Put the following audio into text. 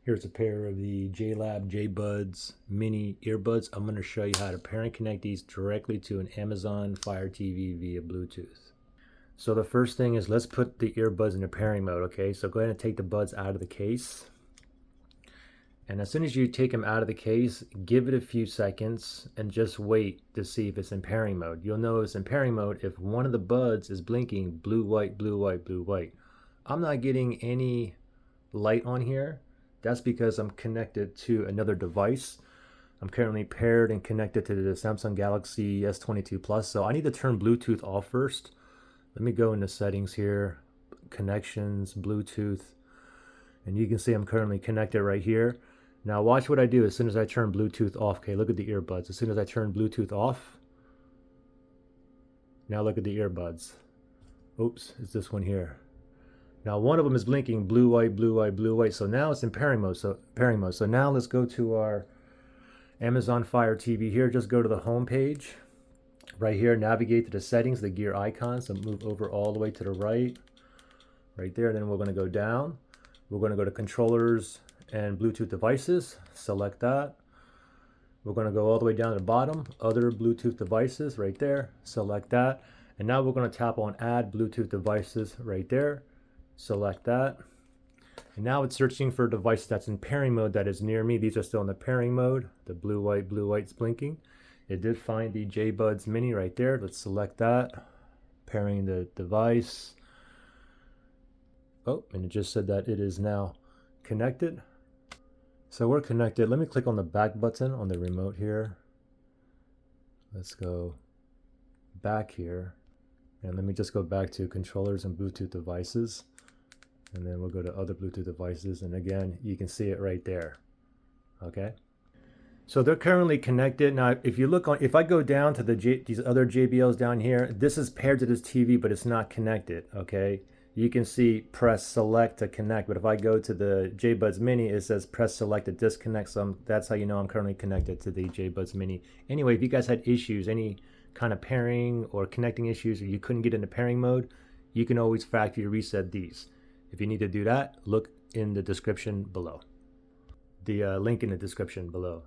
Here's a pair of the JLab JBuds mini earbuds. I'm going to show you how to pair and connect these directly to an Amazon Fire TV via Bluetooth. So the first thing is let's put the earbuds in a pairing mode, okay? So go ahead and take the buds out of the case. And as soon as you take them out of the case, give it a few seconds and just wait to see if it's in pairing mode. You'll know it's in pairing mode if one of the buds is blinking blue, white, blue, white, blue, white. I'm not getting any light on here. That's because I'm connected to another device. I'm currently paired and connected to the Samsung Galaxy S22 Plus. So I need to turn Bluetooth off first. Let me go into settings here, connections, Bluetooth, and you can see I'm currently connected right here. Now watch what I do as soon as I turn Bluetooth off. Okay, look at the earbuds. As soon as I turn Bluetooth off, now look at the earbuds. Oops, it's this one here. Now one of them is blinking blue, white, blue, white, blue, white. So now it's in pairing mode. So now let's go to our Amazon Fire TV here. Just go to the home page. Right here, navigate to the settings, the gear icon. So move over all the way to the right. Right there. Then we're going to go down. We're going to go to controllers and Bluetooth devices. Select that. We're going to go all the way down to the bottom. Other Bluetooth devices right there. Select that. And now we're going to tap on add Bluetooth devices right there. Select that. And now it's searching for a device that's in pairing mode that is near me. These are still in the pairing mode. The blue, white's blinking. It did find the JBuds mini right there. Let's select that. Pairing the device. Oh, and it just said that it is now connected. So we're connected. Let me click on the back button on the remote here. Let's go back here. And let me just go back to controllers and Bluetooth devices. And then we'll go to other Bluetooth devices. And again, you can see it right there. Okay. So they're currently connected. Now, if you look on, if I go down to these other JBLs down here, this is paired to this TV, but it's not connected. Okay. You can see press select to connect. But if I go to the JBuds mini, it says press select to disconnect. So that's how you know I'm currently connected to the JBuds mini. Anyway, if you guys had issues, any kind of pairing or connecting issues, or you couldn't get into pairing mode, you can always factory reset these. If you need to do that, look in the description below. The link in the description below.